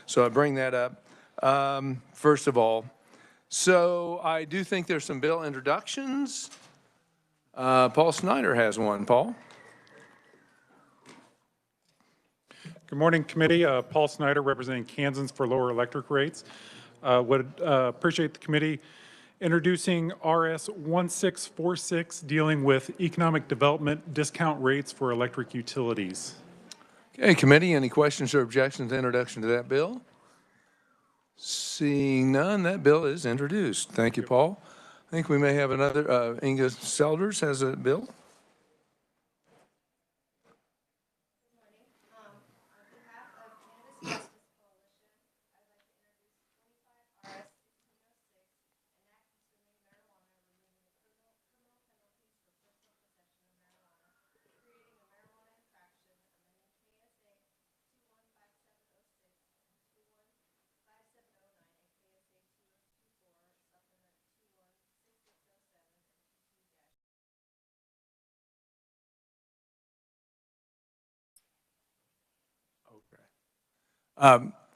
So I bring that up. First of all, so I do think there's some bill introductions. Paul Snyder has one. Paul? Good morning, committee. Paul Snyder, representing Kansans for lower electric rates. Would appreciate the committee introducing RS 1646, dealing with economic development discount rates for electric utilities. Okay, committee, any questions or objections to introduction to that bill? Seeing none, that bill is introduced. Thank you, Paul. I think we may have another. Inga Selders has a bill.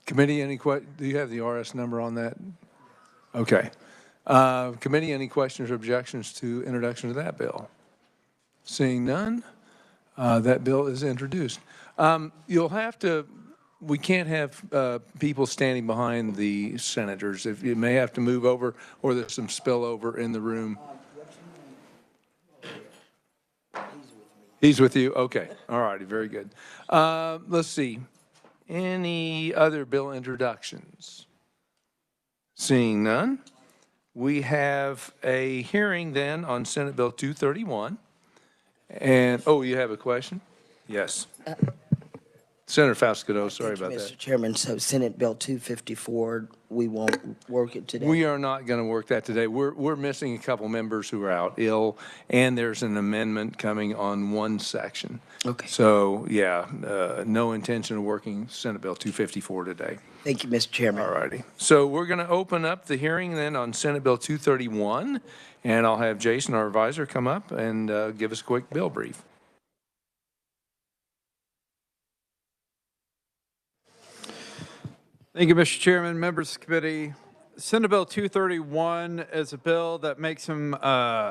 Committee, do you have the RS number on that? Okay. Committee, any questions or objections to introduction to that bill? Seeing none, that bill is introduced. You'll have to, we can't have people standing behind the senators. If you may have to move over, or there's some spillover in the room. He's with you? Okay. All righty. Very good. Let's see. Any other bill introductions? Seeing none, we have a hearing then on Senate Bill 231. And, oh, you have a question? Yes. Senator Fascido, sorry about that. Mr. Chairman, so Senate Bill 254, we won't work it today? We are not going to work that today. We're missing a couple members who are out ill, and there's an amendment coming on one section. Okay. So, yeah, no intention of working Senate Bill 254 today. Thank you, Mr. Chairman. All righty. So we're going to open up the hearing then on Senate Bill 231, and I'll have Jason, our advisor, come up and give us a quick bill brief. Thank you, Mr. Chairman, members of the committee. Senate Bill 231 is a bill that makes some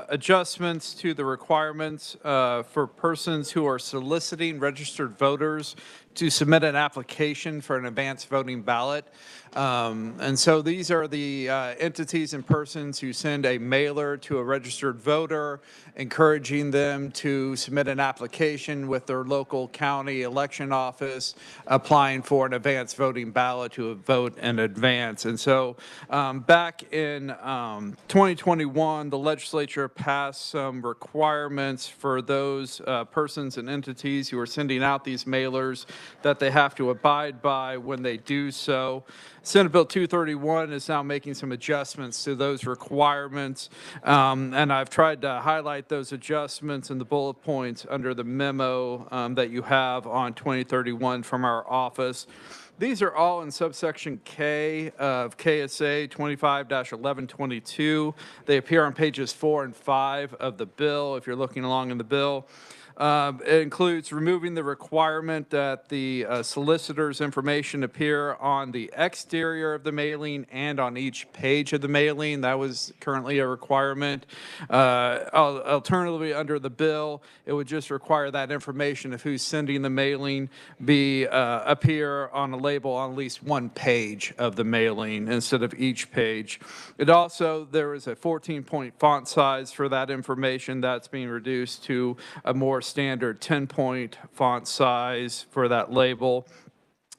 adjustments to the requirements for persons who are soliciting registered voters to submit an application for an advanced voting ballot. And so these are the entities and persons who send a mailer to a registered voter, encouraging them to submit an application with their local county election office, applying for an advanced voting ballot to vote in advance. And so back in 2021, the legislature passed some requirements for those persons and entities who are sending out these mailers that they have to abide by when they do so. Senate Bill 231 is now making some adjustments to those requirements, and I've tried to highlight those adjustments in the bullet points under the memo that you have on 2031 from our office. These are all in subsection K of KSA 25-1122. They appear on pages 4 and 5 of the bill if you're looking along in the bill. It includes removing the requirement that the solicitor's information appear on the exterior of the mailing and on each page of the mailing. That was currently a requirement. Alternatively, under the bill, it would just require that information of who's sending the mailing appear on a label on at least one page of the mailing instead of each page. It also, there is a 14-point font size for that information that's being reduced to a more standard 10-point font size for that label.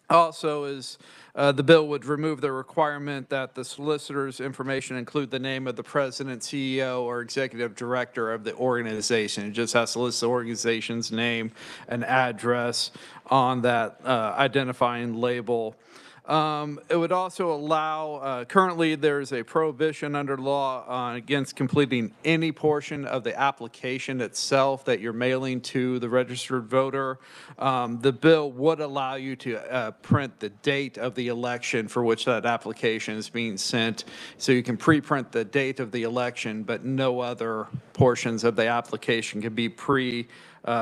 Also, is the bill would remove the requirement that the solicitor's information include the name of the president, CEO, or executive director of the organization. It just has to list the organization's name and address on that identifying label. It would also allow, currently there's a prohibition under law against completing any portion of the application itself that you're mailing to the registered voter. The bill would allow you to print the date of the election for which that application is being sent. So you can pre-print the date of the election, but no other portions of the application can be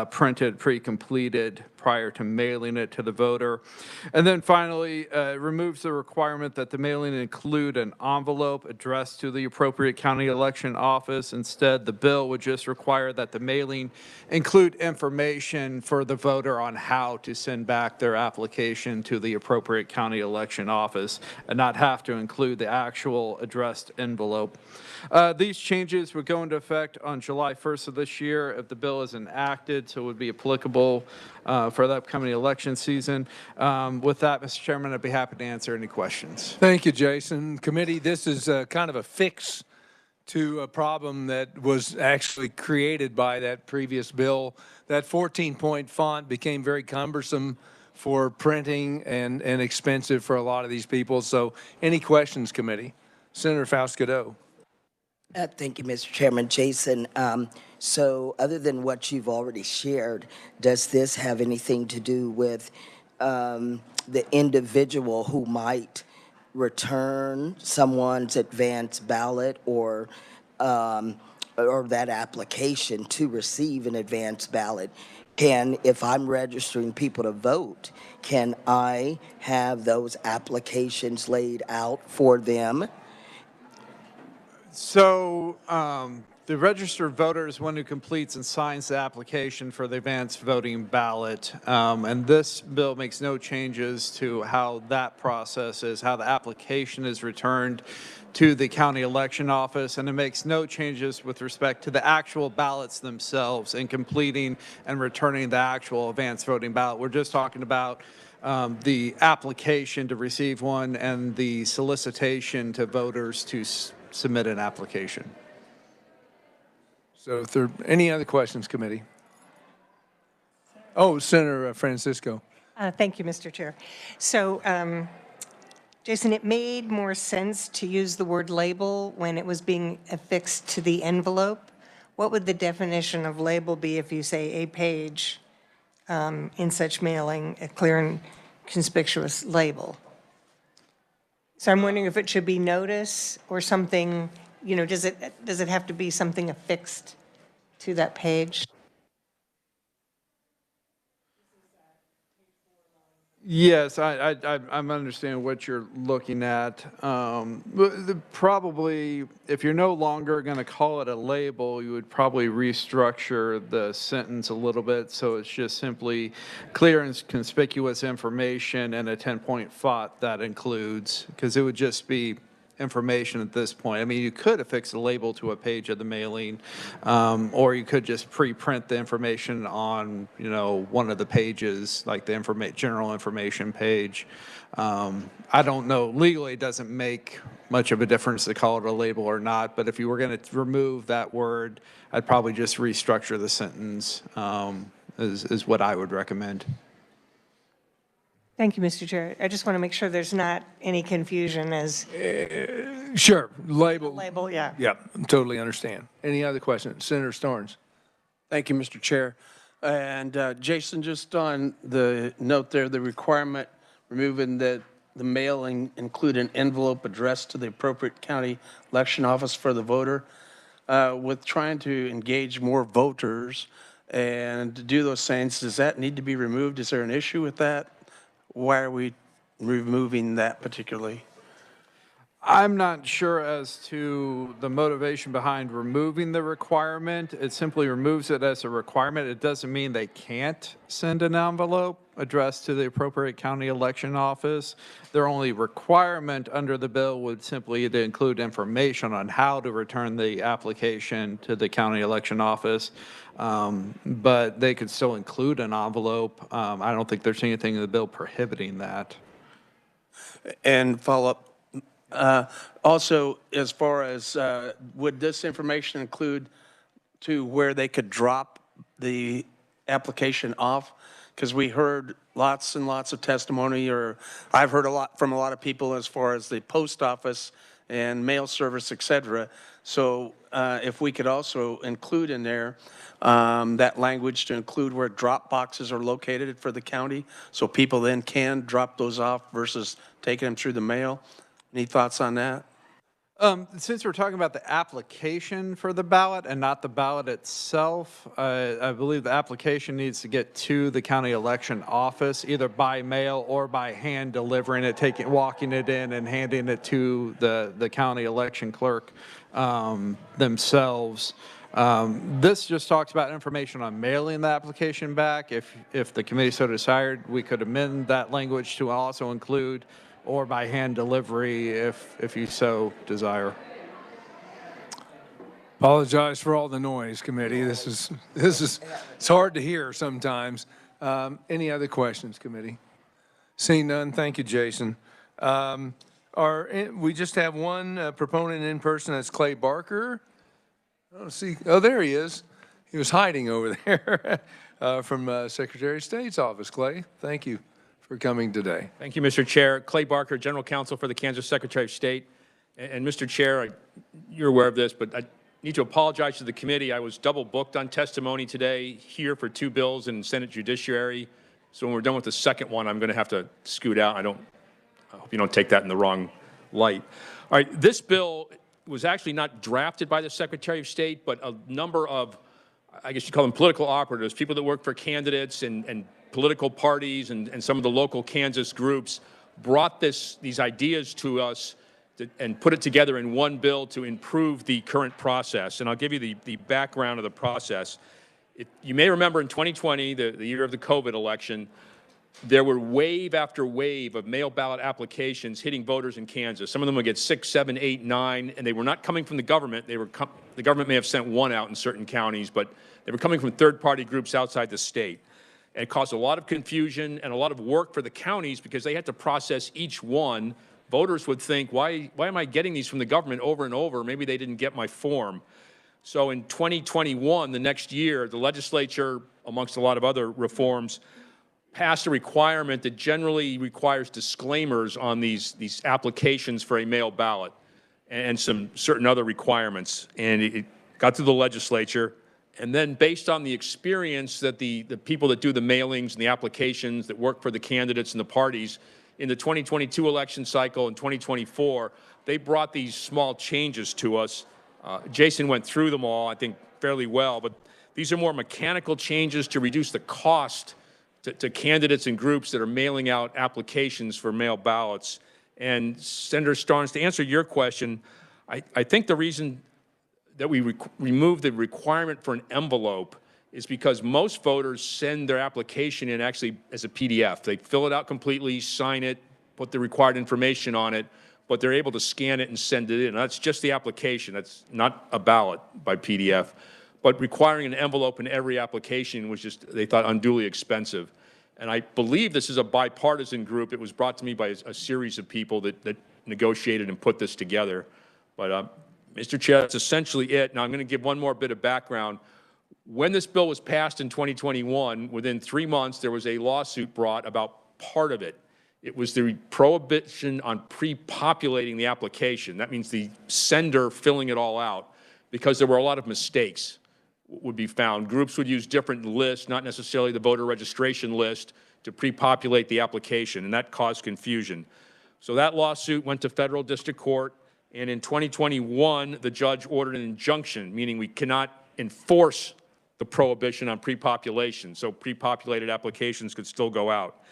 printed, pre-completed prior to mailing it to the voter. And then finally, it removes the requirement that the mailing include an envelope addressed to the appropriate county election office. Instead, the bill would just require that the mailing include information for the voter on how to send back their application to the appropriate county election office and not have to include the actual addressed envelope. These changes would go into effect on July 1st of this year if the bill is enacted, so it would be applicable for the upcoming election season. With that, Mr. Chairman, I'd be happy to answer any questions. Thank you, Jason. Committee, this is kind of a fix to a problem that was actually created by that previous bill. That 14-point font became very cumbersome for printing and expensive for a lot of these people. So any questions, committee? Senator Faust-Godot. Thank you, Mr. Chairman. Jason, so other than what you've already shared, does this have anything to do with the individual who might return someone's advance ballot or that application to receive an advance ballot? If I'm registering people to vote, can I have those applications laid out for them? So the registered voter is one who completes and signs the application for the advanced voting ballot. And this bill makes no changes to how that process is, how the application is returned to the county election office, and it makes no changes with respect to the actual ballots themselves and completing and returning the actual advanced voting ballot. We're just talking about the application to receive one and the solicitation to voters to submit an application. So if there are any other questions, committee? Oh, Senator Francisco. Thank you, Mr. Chair. So, Jason, it made more sense to use the word label when it was being affixed to the envelope. What would the definition of label be if you say a page in such mailing, a clear and conspicuous label? So I'm wondering if it should be notice or something, you know, does it have to be something affixed to that page? Yes, I'm understanding what you're looking at. Probably, if you're no longer going to call it a label, you would probably restructure the sentence a little bit so it's just simply clear and conspicuous information and a 10-point font that includes, because it would just be information at this point. I mean, you could affix a label to a page of the mailing, or you could just pre-print the information on, you know, one of the pages, like the general information page. I don't know. Legally, it doesn't make much of a difference to call it a label or not, but if you were going to remove that word, I'd probably just restructure the sentence, is what I would recommend. Thank you, Mr. Chair. I just want to make sure there's not any confusion as Sure, label. label, yeah. Yeah, totally understand. Any other questions? Senator Starnes. Thank you, Mr. Chair. And Jason, just on the note there, the requirement removing that the mailing include an envelope addressed to the appropriate county election office for the voter. With trying to engage more voters and to do those things, does that need to be removed? Is there an issue with that? Why are we removing that particularly? I'm not sure as to the motivation behind removing the requirement. It simply removes it as a requirement. It doesn't mean they can't send an envelope addressed to the appropriate county election office. Their only requirement under the bill would simply to include information on how to return the application to the county election office. But they could still include an envelope. I don't think there's anything in the bill prohibiting that. And follow up, also, as far as, would this information include to where they could drop the application off? Because we heard lots and lots of testimony, or I've heard a lot from a lot of people as far as the post office and mail service, et cetera. So if we could also include in there that language to include where drop boxes are located for the county, so people then can drop those off versus taking them through the mail. Any thoughts on that? Since we're talking about the application for the ballot and not the ballot itself, I believe the application needs to get to the county election office, either by mail or by hand delivering it, walking it in and handing it to the county election clerk themselves. This just talks about information on mailing the application back. If the committee so desired, we could amend that language to also include or by hand delivery if you so desire. Apologize for all the noise, committee. It's hard to hear sometimes. Any other questions, committee? Seeing none, thank you, Jason. We just have one proponent in person, that's Clay Barker. Oh, there he is. He was hiding over there from Secretary of State's office. Clay, thank you for coming today. Thank you, Mr. Chair. Clay Barker, General Counsel for the Kansas Secretary of State. And Mr. Chair, you're aware of this, but I need to apologize to the committee. I was double booked on testimony today here for 2 bills in Senate Judiciary. So when we're done with the second one, I'm going to have to scoot out. I hope you don't take that in the wrong light. All right, this bill was actually not drafted by the Secretary of State, but a number of, I guess you call them political operatives, people that work for candidates and political parties and some of the local Kansas groups brought these ideas to us and put it together in one bill to improve the current process. And I'll give you the background of the process. You may remember in 2020, the year of the COVID election, there were wave after wave of mail ballot applications hitting voters in Kansas. Some of them would get 6, 7, 8, 9, and they were not coming from the government. The government may have sent one out in certain counties, but they were coming from third-party groups outside the state. And it caused a lot of confusion and a lot of work for the counties because they had to process each one. Voters would think, why am I getting these from the government over and over? Maybe they didn't get my form. So in 2021, the next year, the legislature, amongst a lot of other reforms, passed a requirement that generally requires disclaimers on these applications for a mail ballot and some certain other requirements. And it got to the legislature. And then based on the experience that the people that do the mailings and the applications that work for the candidates and the parties in the 2022 election cycle and 2024, they brought these small changes to us. Jason went through them all, I think, fairly well, but these are more mechanical changes to reduce the cost to candidates and groups that are mailing out applications for mail ballots. And Senator Starnes, to answer your question, I think the reason that we remove the requirement for an envelope is because most voters send their application in actually as a PDF. They fill it out completely, sign it, put the required information on it, but they're able to scan it and send it in. That's just the application. That's not a ballot by PDF. But requiring an envelope in every application was just, they thought, unduly expensive. And I believe this is a bipartisan group. It was brought to me by a series of people that negotiated and put this together. But Mr. Chair, that's essentially it. Now I'm going to give one more bit of background. When this bill was passed in 2021, within 3 months, there was a lawsuit brought about part of it. It was the prohibition on pre-populating the application. That means the sender filling it all out, because there were a lot of mistakes would be found. Groups would use different lists, not necessarily the voter registration list, to pre-populate the application, and that caused confusion. So that lawsuit went to federal district court, and in 2021, the judge ordered an injunction, meaning we cannot enforce the prohibition on pre-population, so pre-populated applications could still go out.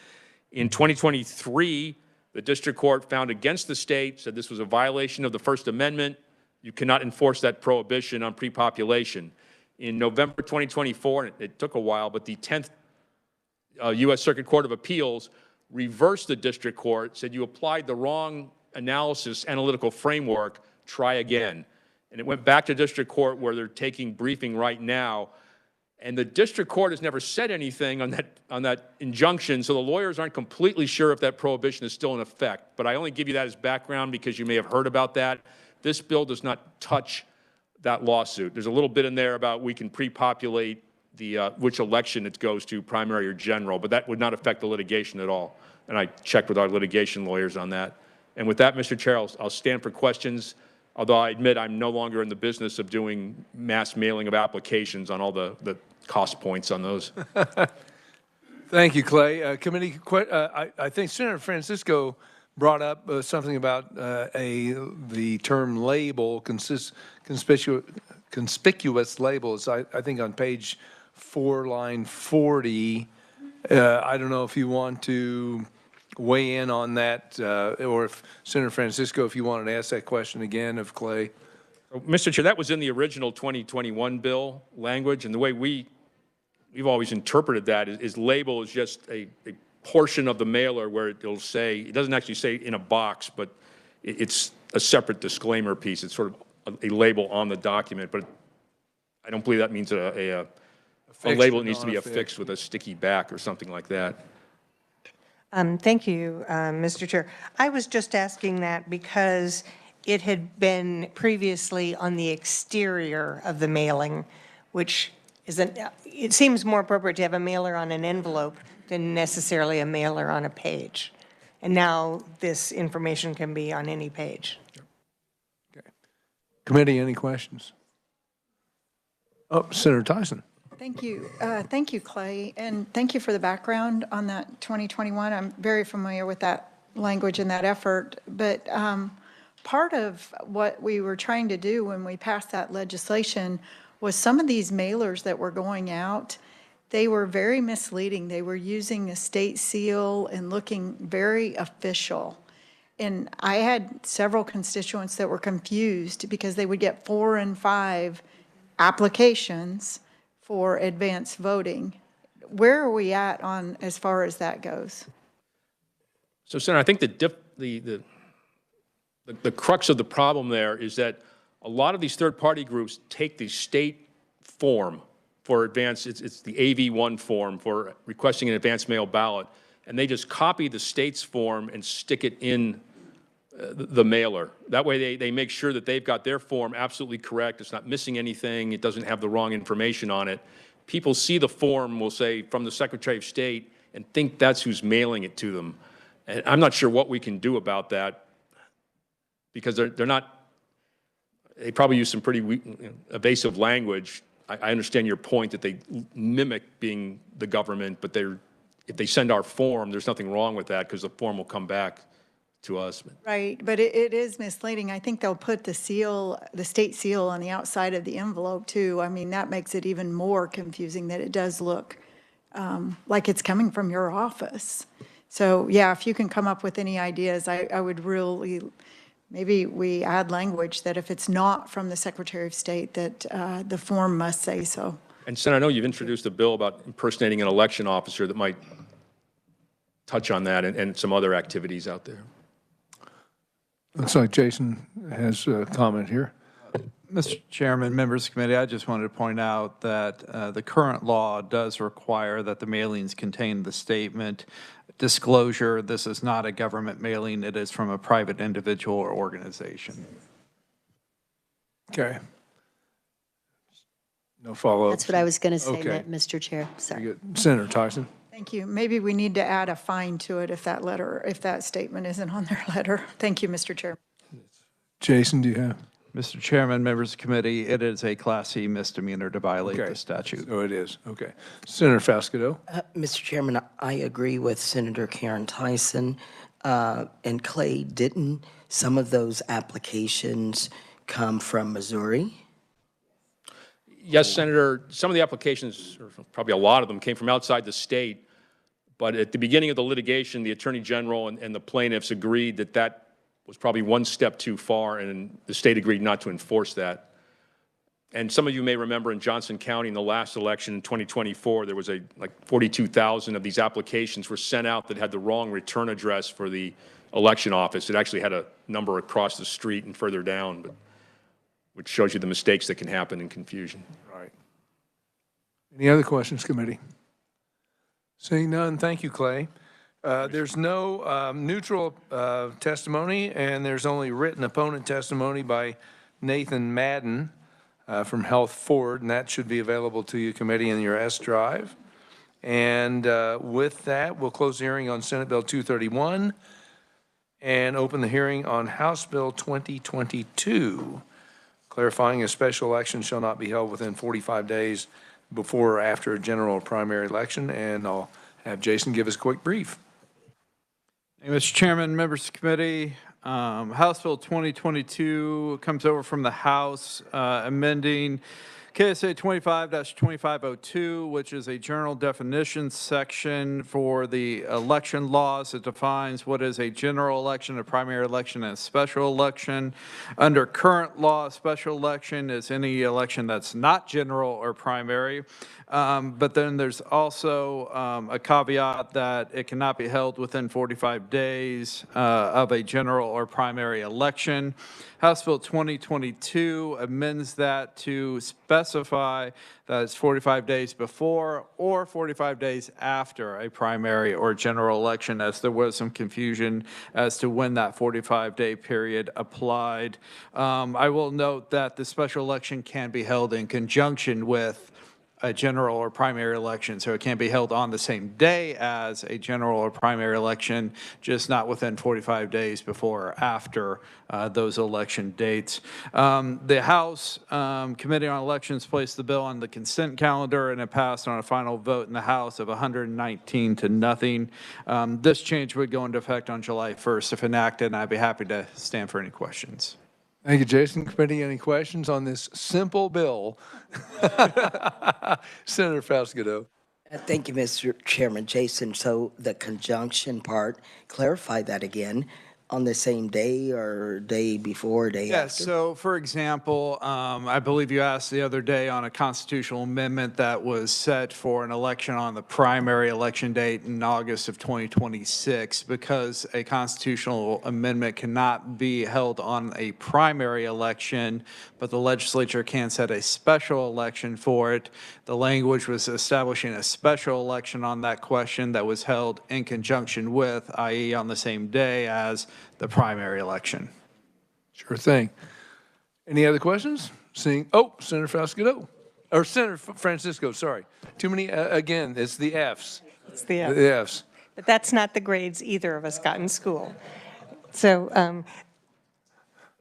In 2023, the district court found against the state, said this was a violation of the First Amendment. You cannot enforce that prohibition on pre-population. In November 2024, and it took a while, but the 10th U.S. Circuit Court of Appeals reversed the district court, said you applied the wrong analysis, analytical framework, try again. And it went back to district court where they're taking briefing right now. And the district court has never said anything on that injunction, so the lawyers aren't completely sure if that prohibition is still in effect. But I only give you that as background because you may have heard about that. This bill does not touch that lawsuit. There's a little bit in there about we can pre-populate the which election it goes to, primary or general, but that would not affect the litigation at all. And I checked with our litigation lawyers on that. And with that, Mr. Chair, I'll stand for questions, although I admit I'm no longer in the business of doing mass mailing of applications on all the cost points on those. Thank you, Clay. Committee, I think Senator Francisco brought up something about the term label, conspicuous labels. I think on page 4, line 40. I don't know if you want to weigh in on that, or if Senator Francisco, if you wanted to ask that question again of Clay. Mr. Chair, that was in the original 2021 bill language, and the way we've always interpreted that is label is just a portion of the mailer where it'll say, it doesn't actually say in a box, but it's a separate disclaimer piece. It's sort of a label on the document, but I don't believe that means a label needs to be affixed with a sticky back or something like that. Thank you, Mr. Chair. I was just asking that because it had been previously on the exterior of the mailing, which isn't, it seems more appropriate to have a mailer on an envelope than necessarily a mailer on a page. And now this information can be on any page. Okay. Committee, any questions? Oh, Senator Tyson. Thank you. Thank you, Clay, and thank you for the background on that 2021. I'm very familiar with that language and that effort, but part of what we were trying to do when we passed that legislation was some of these mailers that were going out, they were very misleading. They were using a state seal and looking very official. And I had several constituents that were confused because they would get 4 and 5 applications for advanced voting. Where are we at on as far as that goes? So, Senator, I think the crux of the problem there is that a lot of these third-party groups take the state form for advance, it's the AV1 form for requesting an advance mail ballot, and they just copy the state's form and stick it in the mailer. That way they make sure that they've got their form absolutely correct, it's not missing anything, it doesn't have the wrong information on it. People see the form, will say, from the Secretary of State, and think that's who's mailing it to them. And I'm not sure what we can do about that, because they're not, they probably use some pretty evasive language. I understand your point that they mimic being the government, but if they send our form, there's nothing wrong with that because the form will come back to us. Right, but it is misleading. I think they'll put the seal, the state seal on the outside of the envelope too. I mean, that makes it even more confusing that it does look like it's coming from your office. So yeah, if you can come up with any ideas, I would really, maybe we add language that if it's not from the Secretary of State, that the form must say so. And Senator, I know you've introduced a bill about impersonating an election officer that might touch on that and some other activities out there. Looks like Jason has a comment here. Mr. Chairman, members of the committee, I just wanted to point out that the current law does require that the mailings contain the statement, disclosure, this is not a government mailing, it is from a private individual or organization. Okay. No follow-up. That's what I was going to say, Okay. Mr. Chair. Sorry. Very good. Senator Tyson. Thank you. Maybe we need to add a fine to it if that statement isn't on their letter. Thank you, Mr. Chair. Jason, do you have? Mr. Chairman, members of the committee, it is a Class C misdemeanor to violate the statute. So it is. Okay. Senator Fasquedo. Mr. Chairman, I agree with Senator Karen Tyson and Clay. Didn't some of those applications come from Missouri? Yes, Senator, some of the applications, or probably a lot of them, came from outside the state. But at the beginning of the litigation, the Attorney General and the plaintiffs agreed that that was probably one step too far, and the state agreed not to enforce that. And some of you may remember in Johnson County in the last election in 2024, there was like 42,000 of these applications were sent out that had the wrong return address for the election office. It actually had a number across the street and further down, but which shows you the mistakes that can happen in confusion. Right. Any other questions, committee? Seeing none, thank you, Clay. There's no neutral testimony, and there's only written opponent testimony by Nathan Madden from Health Forward, and that should be available to you, committee, in your S drive. And with that, we'll close the hearing on Senate Bill 231 and open the hearing on House Bill 2022, clarifying a special election shall not be held within 45 days before or after a general or primary election. And I'll have Jason give us a quick brief. Hey, Mr. Chairman, members of the committee, House Bill 2022 comes over from the House amending KSA 25-2502, which is a general definition section for the election laws. It defines what is a general election, a primary election, and a special election. Under current law, a special election is any election that's not general or primary. But then there's also a caveat that it cannot be held within 45 days of a general or primary election. House Bill 2022 amends that to specify that it's 45 days before or 45 days after a primary or general election, as there was some confusion as to when that 45-day period applied. I will note that the special election can be held in conjunction with a general or primary election, so it can't be held on the same day as a general or primary election, just not within 45 days before or after those election dates. The House Committee on Elections placed the bill on the consent calendar, and it passed on a final vote in the House of 119 to nothing. This change would go into effect on July 1st if enacted, and I'd be happy to stand for any questions. Thank you, Jason. Committee, any questions on this simple bill? Senator Falsgado. Thank you, Mr. Chairman. Jason, so the conjunction part, clarify that again, on the same day or day before, day Yes, after? so for example, I believe you asked the other day on a constitutional amendment that was set for an election on the primary election date in August of 2026, because a constitutional amendment cannot be held on a primary election, but the legislature can set a special election for it. The language was establishing a special election on that question that was held in conjunction with, i.e. on the same day as the primary election. Sure thing. Any other questions? Seeing, Senator Falsgado, or Senator Francisco, sorry. Too many, again, it's the Fs. It's the F. The Fs. But that's not the grades either of us got in school. So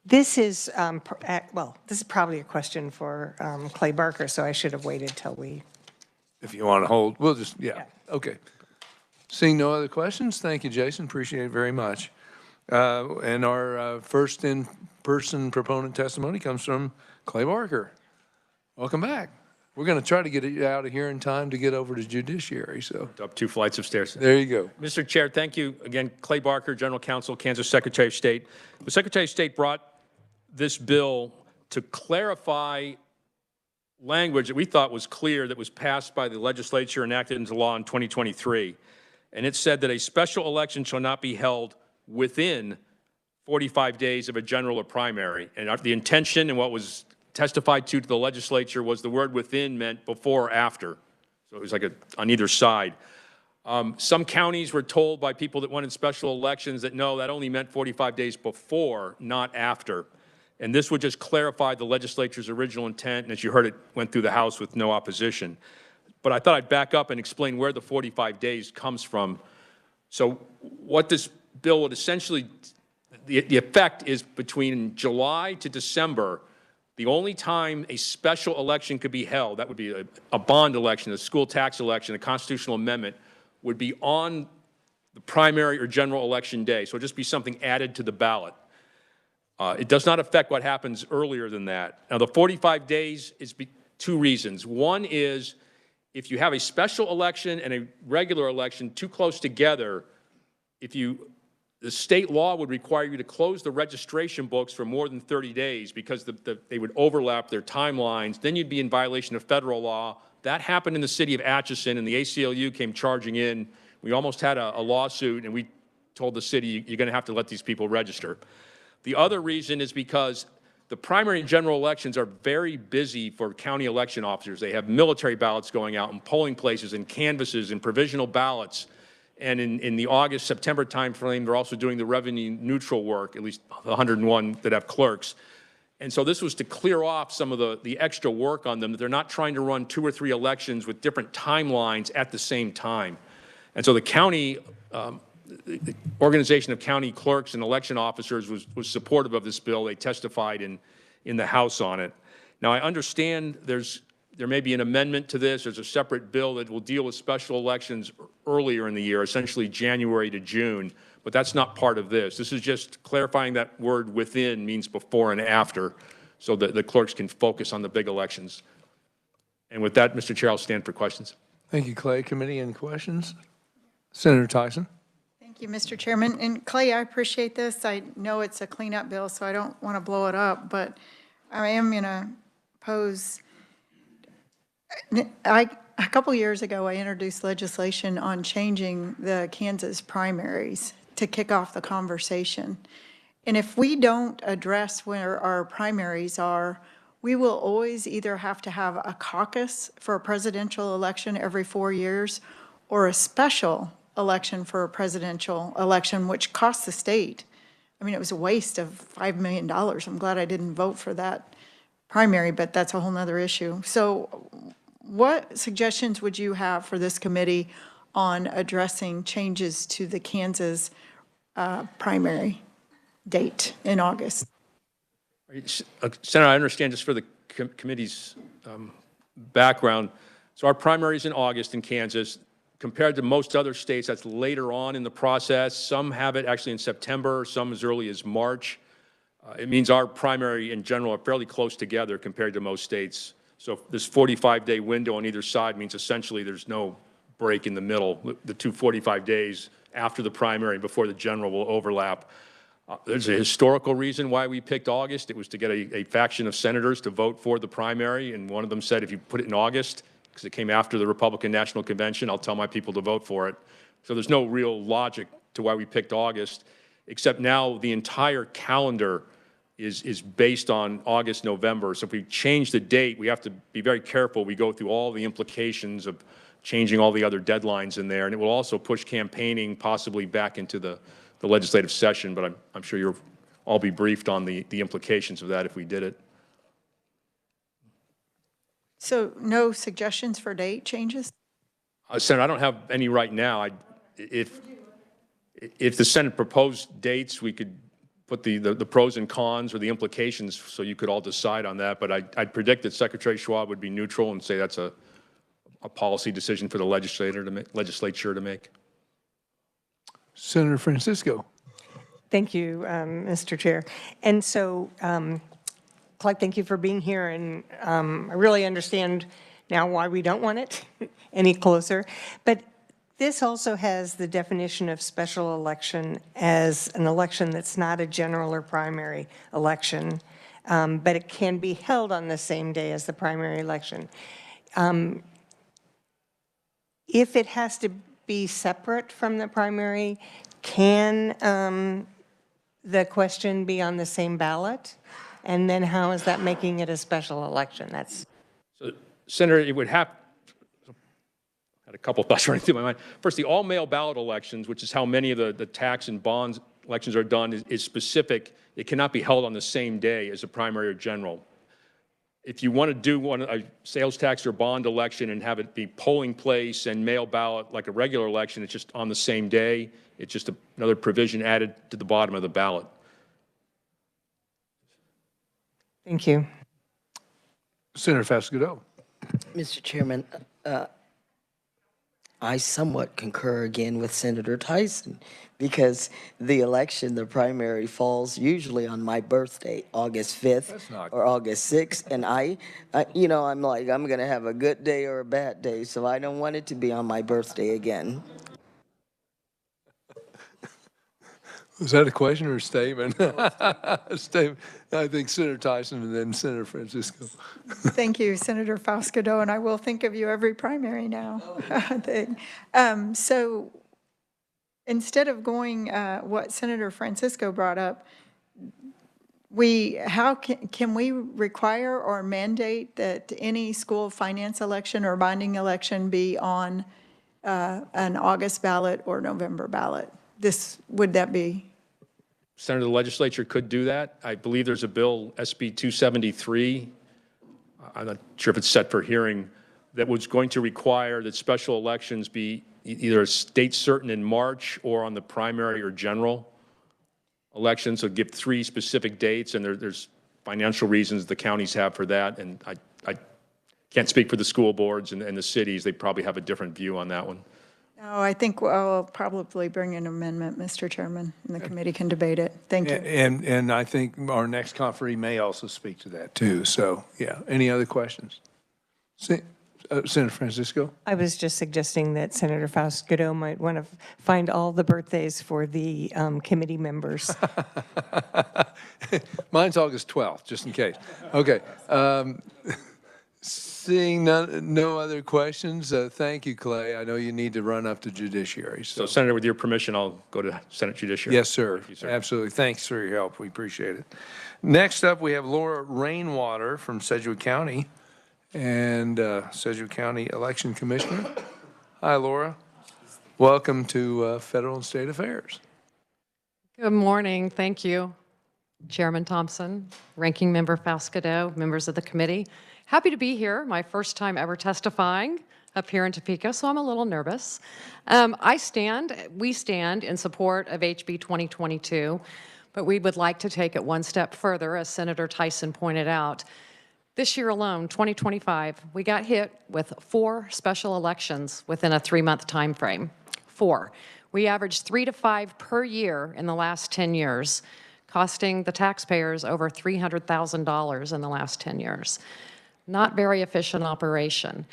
this is, this is probably a question for Clay Barker, so I should have waited till we. If you want to hold, we'll just, yeah, okay. Seeing no other questions, thank you, Jason, appreciate it very much. And our first in-person proponent testimony comes from Clay Barker. Welcome back. We're going to try to get it out of here in time to get over to judiciary, so. Up 2 flights of stairs. There you go. Mr. Chair, thank you. Again, Clay Barker, General Counsel, Kansas Secretary of State. The Secretary of State brought this bill to clarify language that we thought was clear that was passed by the legislature and enacted into law in 2023. And it said that a special election shall not be held within 45 days of a general or primary. And the intention and what was testified to the legislature was the word within meant before or after. So it was like on either side. Some counties were told by people that wanted special elections that no, that only meant 45 days before, not after. And this would just clarify the legislature's original intent, and as you heard, it went through the House with no opposition. But I thought I'd back up and explain where the 45 days comes from. So what this bill would essentially, the effect is between July to December, the only time a special election could be held, that would be a bond election, a school tax election, a constitutional amendment, would be on the primary or general election day. So it'd just be something added to the ballot. It does not affect what happens earlier than that. Now, the 45 days is two reasons. One is if you have a special election and a regular election too close together, the state law would require you to close the registration books for more than 30 days because they would overlap their timelines. Then you'd be in violation of federal law. That happened in the city of Atchison, and the ACLU came charging in. We almost had a lawsuit, and we told the city, you're going to have to let these people register. The other reason is because the primary and general elections are very busy for county election officers. They have military ballots going out and polling places and canvases and provisional ballots. And in the August, September timeframe, they're also doing the revenue neutral work, at least 101 that have clerks. And so this was to clear off some of the extra work on them, that they're not trying to run 2 or 3 elections with different timelines at the same time. And so the county, the Organization of County Clerks and Election Officers was supportive of this bill. They testified in the House on it. Now, I understand there's there may be an amendment to this. There's a separate bill that will deal with special elections earlier in the year, essentially January to June, but that's not part of this. This is just clarifying that word within means before and after, so that the clerks can focus on the big elections. And with that, Mr. Chair, I'll stand for questions. Thank you, Clay. Committee, any questions? Senator Tyson? Thank you, Mr. Chairman. And Clay, I appreciate this. I know it's a cleanup bill, so I don't want to blow it up, but I am going to pose. A couple years ago, I introduced legislation on changing the Kansas primaries to kick off the conversation. And if we don't address where our primaries are, we will always either have to have a caucus for a presidential election every 4 years or a special election for a presidential election, which costs the state. I mean, it was a waste of $5 million. I'm glad I didn't vote for that primary, but that's a whole nother issue. So what suggestions would you have for this committee on addressing changes to the Kansas primary date in August? Senator, I understand just for the committee's background. So our primary is in August in Kansas. Compared to most other states, that's later on in the process. Some have it actually in September, some as early as March. It means our primary in general are fairly close together compared to most states. So this 45-day window on either side means essentially there's no break in the middle. The two 45 days after the primary and before the general will overlap. There's a historical reason why we picked August. It was to get a faction of senators to vote for the primary, and one of them said, if you put it in August, because it came after the Republican National Convention, I'll tell my people to vote for it. So there's no real logic to why we picked August, except now the entire calendar is based on August, November. So if we change the date, we have to be very careful. We go through all the implications of changing all the other deadlines in there, and it will also push campaigning possibly back into the legislative session, but I'm sure you'll all be briefed on the implications of that if we did it. So no suggestions for date changes? Senator, I don't have any right now. If the Senate proposed dates, we could put the pros and cons or the implications so you could all decide on that, but I'd predict that Secretary Schwab would be neutral and say that's a policy decision for the legislature to make. Senator Francisco. Thank you, Mr. Chair. And so, Clyde, thank you for being here, and I really understand now why we don't want it any closer. But this also has the definition of special election as an election that's not a general or primary election, but it can be held on the same day as the primary election. If it has to be separate from the primary, can the question be on the same ballot? And then how is that making it a special election? That's So, Senator, it would have, I had a couple of thoughts running through my mind. First, the all-mail ballot elections, which is how many of the tax and bonds elections are done, is specific. It cannot be held on the same day as a primary or general. If you want to do a sales tax or bond election and have it be polling place and mail ballot like a regular election, it's just on the same day. It's just another provision added to the bottom of the ballot. Thank you. Senator Fasquedo. Mr. Chairman, I somewhat concur again with Senator Tyson because the election, the primary, falls usually on my birthday, August 5th or August 6th. And I'm like, I'm going to have a good day or a bad day, so I don't want it to be on my birthday again. Was that a question or a statement? A statement. I think Senator Tyson and then Senator Francisco. Thank you, Senator Faustido, and I will think of you every primary now. So instead of going what Senator Francisco brought up, how can we require or mandate that any school finance election or bonding election be on an August ballot or November ballot? Would that be? Senator, the legislature could do that. I believe there's a bill, SB 273. I'm not sure if it's set for hearing, that was going to require that special elections be either state certain in March or on the primary or general election. So give 3 specific dates, and there's financial reasons the counties have for that. And can't speak for the school boards and the cities. They probably have a different view on that one. No, I think I'll probably bring an amendment, Mr. Chairman, and the committee can debate it. Thank you. And I think our next conferee may also speak to that too. So, yeah. Any other questions? Senator Francisco? I was just suggesting that Senator Faust-Godot might want to find all the birthdays for the committee members. Mine's August 12th, just in case. Okay. Seeing no other questions, thank you, Clay. I know you need to run up to judiciary. So, Senator, with your permission, I'll go to Senate Judiciary. Yes, sir. Thank you, sir. Absolutely. Thanks for your help. We appreciate it. Next up, we have Laura Rainwater from Sedgwick County and Sedgwick County Election Commissioner. Hi, Laura. Welcome to Federal and State Affairs. Good morning. Thank you, Chairman Thompson, Ranking Member Faust-Godot, members of the committee. Happy to be here. My first time ever testifying up here in Topeka, so I'm a little nervous. We stand in support of HB 2022, but we would like to take it one step further, as Senator Tyson pointed out. This year alone, 2025, we got hit with 4 special elections within a 3-month time frame. 4. We averaged 3 to 5 per year in the last 10 years, costing the taxpayers over $300,000 in the last 10 years. Not very efficient operation.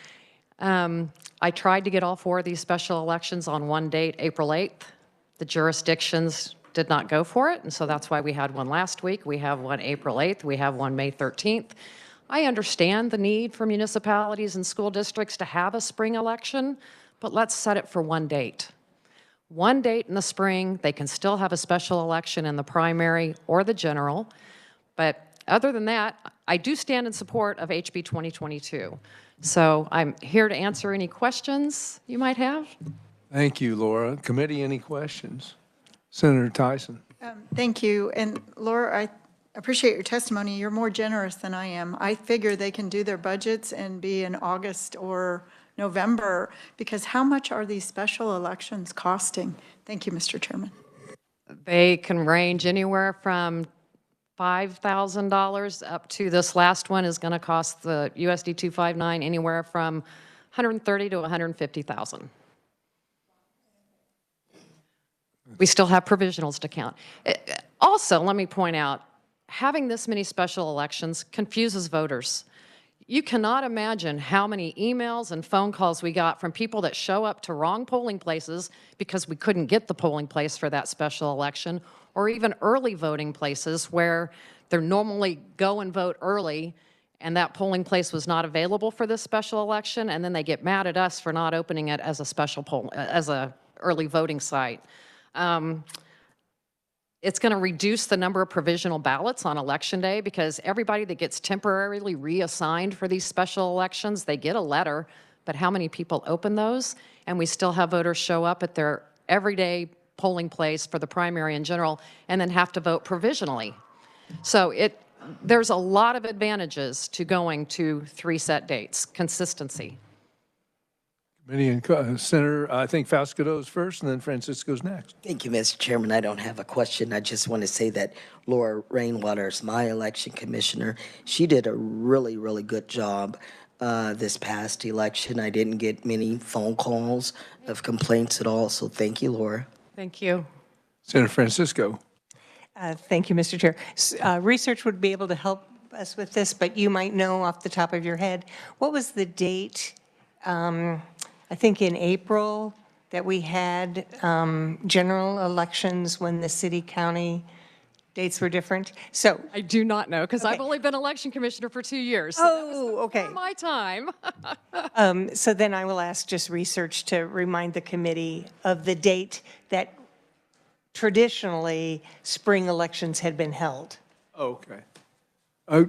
I tried to get all 4 of these special elections on one date, April 8th. The jurisdictions did not go for it, and so that's why we had one last week. We have one April 8th. We have one May 13th. I understand the need for municipalities and school districts to have a spring election, but let's set it for one date. One date in the spring. They can still have a special election in the primary or the general, but other than that, I do stand in support of HB 2022. So I'm here to answer any questions you might have. Thank you, Laura. Committee, any questions? Senator Tyson. Thank you. And Laura, I appreciate your testimony. You're more generous than I am. I figure they can do their budgets and be in August or November, because how much are these special elections costing? Thank you, Mr. Chairman. They can range anywhere from $5,000 up to this last one is going to cost the USD 259 anywhere from $130,000 to $150,000. We still have provisionals to count. Also, let me point out, having this many special elections confuses voters. You cannot imagine how many emails and phone calls we got from people that show up to wrong polling places because we couldn't get the polling place for that special election, or even early voting places where they're normally go and vote early and that polling place was not available for this special election, and then they get mad at us for not opening it as a special poll, as a early voting site. It's going to reduce the number of provisional ballots on Election Day, because everybody that gets temporarily reassigned for these special elections, they get a letter, but how many people open those? And we still have voters show up at their everyday polling place for the primary and general and then have to vote provisionally. So there's a lot of advantages to going to 3 set dates. Consistency. Committee and Senator, I think Faust-Godot's first, and then Francisco's next. Thank you, Mr. Chairman. I don't have a question. I just want to say that Laura Rainwater is my election commissioner. She did a really, really good job this past election. I didn't get many phone calls of complaints at all, so thank you, Laura. Thank you. Senator Francisco. Thank you, Mr. Chair. Research would be able to help us with this, but you might know off the top of your head, what was the date, I think in April, that we had general elections when the city-county dates were different? So I do not know, because I've Okay. only been election commissioner for 2 years. So Oh, okay. before my time. So then I will ask just research to remind the committee of the date that traditionally spring elections had been held. Okay.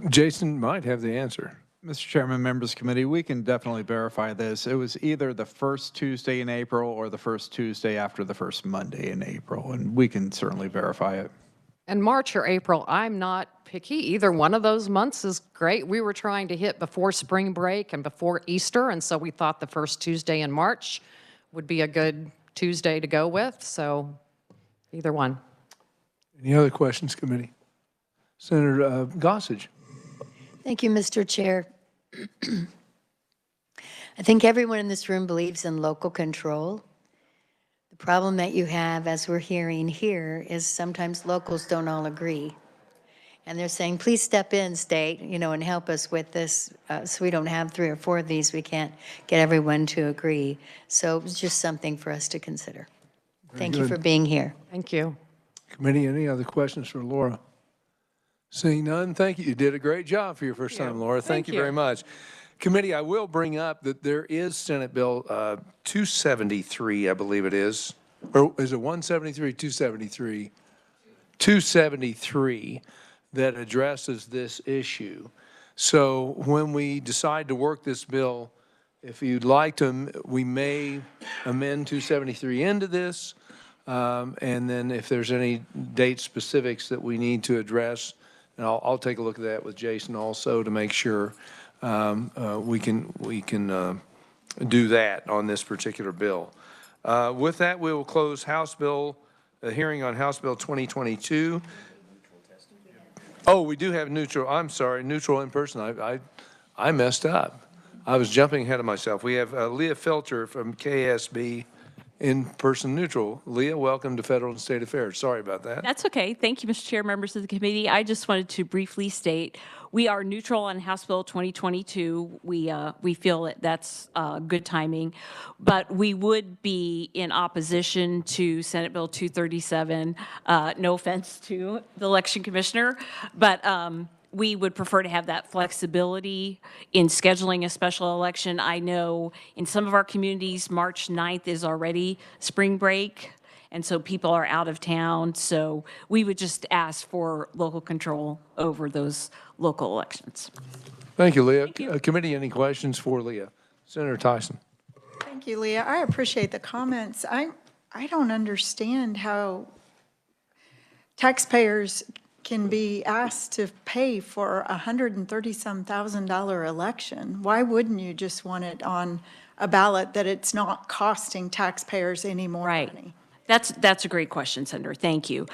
Jason might have the answer. Mr. Chairman, members committee, we can definitely verify this. It was either the first Tuesday in April or the first Tuesday after the first Monday in April, and we can certainly verify it. And March or April, I'm not picky. Either one of those months is great. We were trying to hit before spring break and before Easter, and so we thought the first Tuesday in March would be a good Tuesday to go with, so either one. Any other questions, committee? Senator Gossage. Thank you, Mr. Chair. I think everyone in this room believes in local control. The problem that you have, as we're hearing here, is sometimes locals don't all agree. And they're saying, please step in, state, and help us with this, so we don't have 3 or 4 of these. We can't get everyone to agree. So it was just something for us to consider. Thank you for being here. Thank you. Committee, any other questions for Laura? Seeing none, thank you. You did a great job for your first time, Laura. Thank you very much. Committee, I will bring up that there is Senate Bill 273, I believe it is. Or is it 173, 273? 273 that addresses this issue. So when we decide to work this bill, if you'd like to, we may amend 273 into this. And then if there's any date specifics that we need to address, and I'll take a look at that with Jason also to make sure we can do that on this particular bill. With that, we will close House Bill, the hearing on House Bill 2022. Oh, we do have neutral. I'm sorry, neutral in person. I messed up. I was jumping ahead of myself. We have Leah Filter from KSB in-person neutral. Leah, welcome to Federal and State Affairs. Sorry about that. That's okay. Thank you, Mr. Chair, members of the committee. I just wanted to briefly state we are neutral on House Bill 2022. We feel that that's good timing, but we would be in opposition to Senate Bill 237. No offense to the election commissioner, but we would prefer to have that flexibility in scheduling a special election. I know in some of our communities, March 9th is already spring break, and so people are out of town. So we would just ask for local control over those local elections. Thank you, Leah. Committee, any questions for Leah? Senator Tyson. Thank you, Leah. I appreciate the comments. I don't understand how taxpayers can be asked to pay for a $130,000 election. Why wouldn't you just want it on a ballot that it's not costing taxpayers any more money? That's a great question, Senator. Thank you.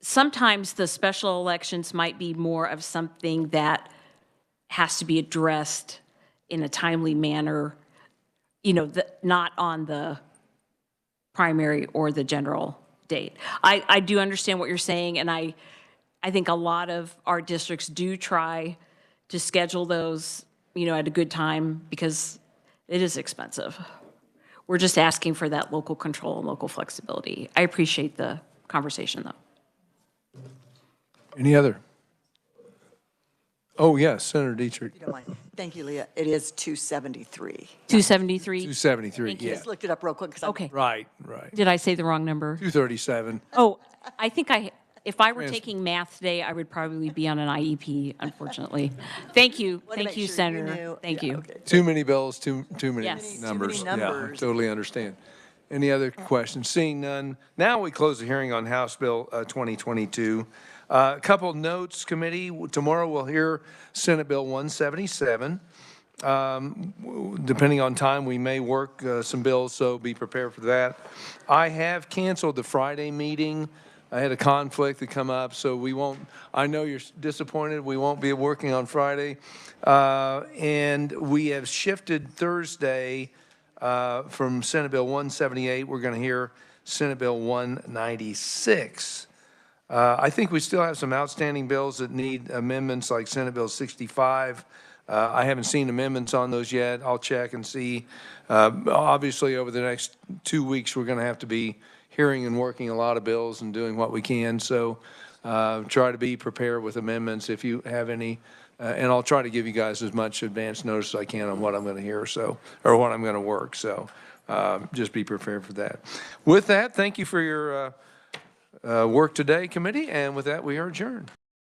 Sometimes the special elections might be more of something that has to be addressed in a timely manner, not on the primary or the general date. I do understand what you're saying, and I think a lot of our districts do try to schedule those, at a good time because it is expensive. We're just asking for that local control and local flexibility. I appreciate the conversation, though. Any other? Oh, yes, Senator Dietrich. You don't mind. Thank you, Leah. It is 273. 273? 273, yeah. Just looked it up real quick. Okay. Right. Did I say the wrong number? 237. Oh, I think if I were taking math today, I would probably be on an IEP, unfortunately. Thank you. Thank you, Senator. Thank you. Okay. Too many bills, too many Yes. numbers. Too many Yeah, I numbers. totally understand. Any other questions? Seeing none, now we close the hearing on House Bill 2022. A couple notes, committee. Tomorrow we'll hear Senate Bill 177. Depending on time, we may work some bills, so be prepared for that. I have canceled the Friday meeting. I had a conflict that come up, so we won't, I know you're disappointed, we won't be working on Friday. And we have shifted Thursday from Senate Bill 178, we're going to hear Senate Bill 196. I think we still have some outstanding bills that need amendments, like Senate Bill 65. I haven't seen amendments on those yet. I'll check and see. Obviously, over the next 2 weeks, we're going to have to be hearing and working a lot of bills and doing what we can. So try to be prepared with amendments if you have any. And I'll try to give you guys as much advance notice as I can on what I'm going to hear, or what I'm going to work. So just be prepared for that. With that, thank you for your work today, committee. And with that, we are adjourned.